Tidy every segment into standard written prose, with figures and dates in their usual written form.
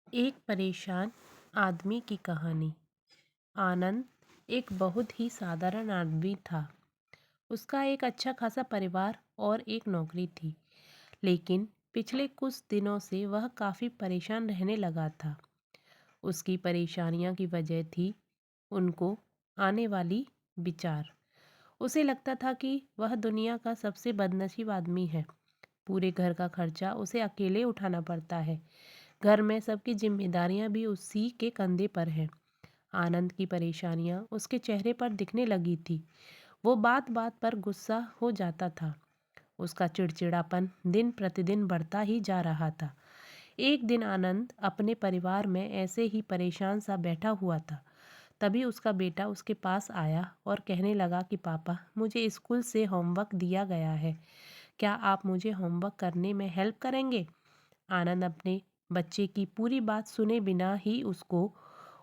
एक परेशान आदमी की कहानी। आनंद एक बहुत ही साधारण आदमी था। उसका एक अच्छा खासा परिवार और एक नौकरी थी, लेकिन पिछले कुछ दिनों से वह काफ़ी परेशान रहने लगा था। उसकी परेशानियों की वजह थी उनको आने वाली विचार। उसे लगता था कि वह दुनिया का सबसे बदनसीब आदमी है। पूरे घर का खर्चा उसे अकेले उठाना पड़ता है। घर में सबकी जिम्मेदारियां भी उसी के कंधे पर हैं। आनंद की परेशानियां उसके चेहरे पर दिखने लगी थी। वो बात बात पर गुस्सा हो जाता था। उसका चिड़चिड़ापन दिन प्रतिदिन बढ़ता ही जा रहा था। एक दिन आनंद अपने परिवार में ऐसे ही परेशान सा बैठा हुआ था। तभी उसका बेटा उसके पास आया और कहने लगा कि पापा, मुझे स्कूल से होमवर्क दिया गया है। क्या आप मुझे होमवर्क करने में हेल्प करेंगे? आनंद अपने बच्चे की पूरी बात सुने बिना ही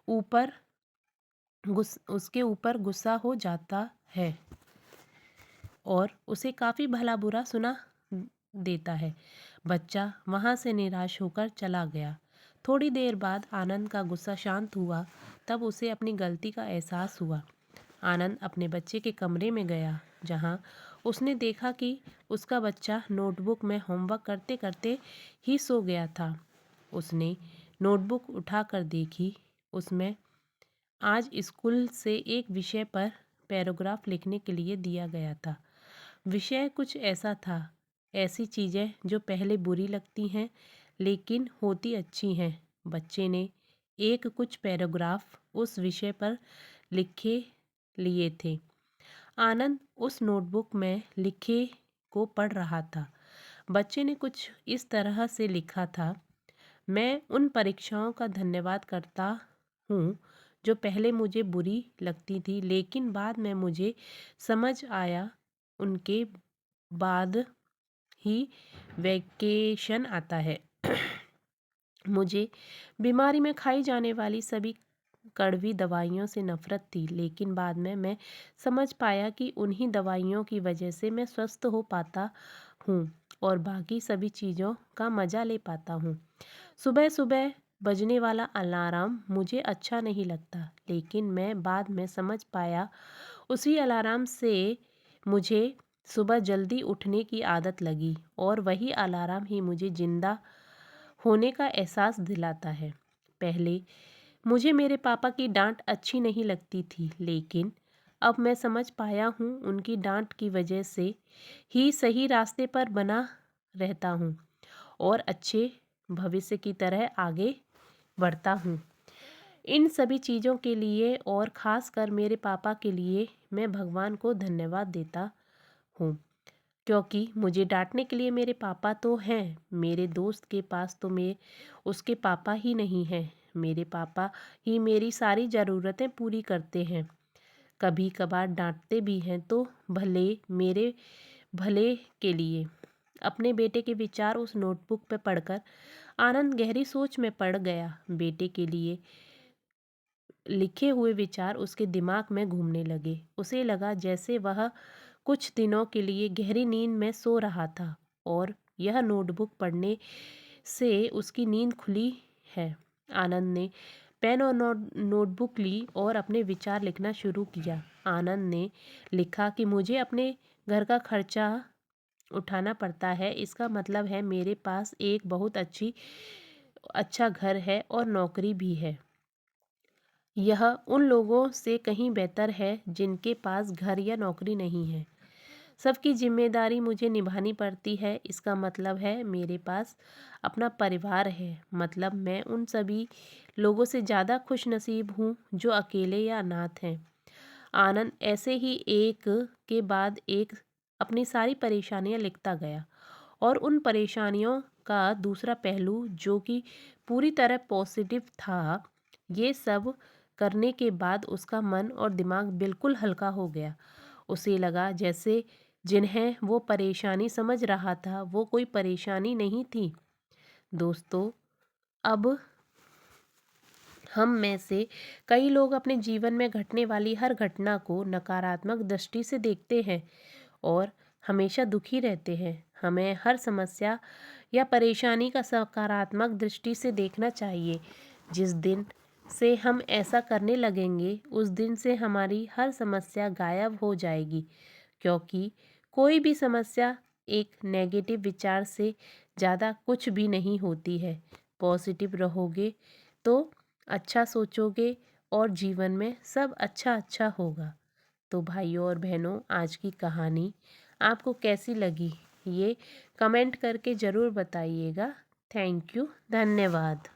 ऊपर उसके ऊपर गुस्सा हो जाता है और उसे काफ़ी भला बुरा सुना देता है। बच्चा वहाँ से निराश होकर चला गया। थोड़ी देर बाद आनंद का गुस्सा शांत हुआ। तब उसे अपनी गलती का एहसास हुआ। आनंद अपने बच्चे के कमरे में गया, जहाँ उसने देखा कि उसका बच्चा नोटबुक में होमवर्क करते करते ही सो गया था। उसने नोटबुक उठाकर देखी। उसमें आज स्कूल से एक विषय पर पैराग्राफ लिखने के लिए दिया गया था। विषय कुछ ऐसा था, ऐसी चीज़ें जो पहले बुरी लगती हैं लेकिन होती अच्छी हैं। बच्चे ने एक कुछ पैराग्राफ उस विषय पर लिखे लिए थे। आनंद उस नोटबुक में लिखे को पढ़ रहा था। बच्चे ने कुछ इस तरह से लिखा था, मैं उन परीक्षाओं का धन्यवाद करता हूँ जो पहले मुझे बुरी लगती थी, लेकिन बाद में मुझे समझ आया उनके बाद ही वैकेशन आता है। मुझे बीमारी में खाई जाने वाली सभी कड़वी दवाइयों से नफरत थी, लेकिन बाद में मैं समझ पाया कि उन्हीं दवाइयों की वजह से मैं स्वस्थ हो पाता हूँ और बाकी सभी चीज़ों का मज़ा ले पाता हूँ। सुबह सुबह बजने वाला अलार्म मुझे अच्छा नहीं लगता, लेकिन मैं बाद में समझ पाया उसी अलार्म से मुझे सुबह जल्दी उठने की आदत लगी और वही अलार्म ही मुझे जिंदा होने का एहसास दिलाता है। पहले मुझे मेरे पापा की डांट अच्छी नहीं लगती थी, लेकिन अब मैं समझ पाया हूँ उनकी डांट की वजह से ही सही रास्ते पर बना रहता हूँ और अच्छे भविष्य की तरह आगे बढ़ता हूँ। इन सभी चीज़ों के लिए और ख़ास कर मेरे पापा के लिए मैं भगवान को धन्यवाद देता हूँ, क्योंकि मुझे डांटने के लिए मेरे पापा तो हैं। मेरे दोस्त के पास तो मैं उसके पापा ही नहीं हैं। मेरे पापा ही मेरी सारी ज़रूरतें पूरी करते हैं। कभी कभार डांटते भी हैं तो भले मेरे भले के लिए। अपने बेटे के विचार उस नोटबुक पर पढ़कर आनंद गहरी सोच में पड़ गया। बेटे के लिए लिखे हुए विचार उसके दिमाग में घूमने लगे। उसे लगा जैसे वह कुछ दिनों के लिए गहरी नींद में सो रहा था और यह नोटबुक पढ़ने से उसकी नींद खुली है। आनंद ने पेन और नोटबुक ली और अपने विचार लिखना शुरू किया। आनंद ने लिखा कि मुझे अपने घर का खर्चा उठाना पड़ता है। इसका मतलब है मेरे पास एक बहुत अच्छा घर है और नौकरी भी है। यह उन लोगों से कहीं बेहतर है जिनके पास घर या नौकरी नहीं है। सबकी जिम्मेदारी मुझे निभानी पड़ती है। इसका मतलब है मेरे पास अपना परिवार है। मतलब मैं उन सभी लोगों से ज़्यादा खुशनसीब हूँ जो अकेले या अनाथ हैं। आनंद ऐसे ही एक के बाद एक अपनी सारी परेशानियाँ लिखता गया और उन परेशानियों का दूसरा पहलू जो कि पूरी तरह पॉजिटिव था, ये सब करने के बाद उसका मन और दिमाग बिल्कुल हल्का हो गया। उसे लगा जैसे जिन्हें वो परेशानी समझ रहा था वो कोई परेशानी नहीं थी। दोस्तों, अब हम में से कई लोग अपने जीवन में घटने वाली हर घटना को नकारात्मक दृष्टि से देखते हैं और हमेशा दुखी रहते हैं। हमें हर समस्या या परेशानी का सकारात्मक दृष्टि से देखना चाहिए। जिस दिन से हम ऐसा करने लगेंगे उस दिन से हमारी हर समस्या गायब हो जाएगी, क्योंकि कोई भी समस्या एक नेगेटिव विचार से ज़्यादा कुछ भी नहीं होती है। पॉजिटिव रहोगे तो अच्छा सोचोगे और जीवन में सब अच्छा अच्छा होगा। तो भाइयों और बहनों, आज की कहानी आपको कैसी लगी ये कमेंट करके ज़रूर बताइएगा। थैंक यू, धन्यवाद।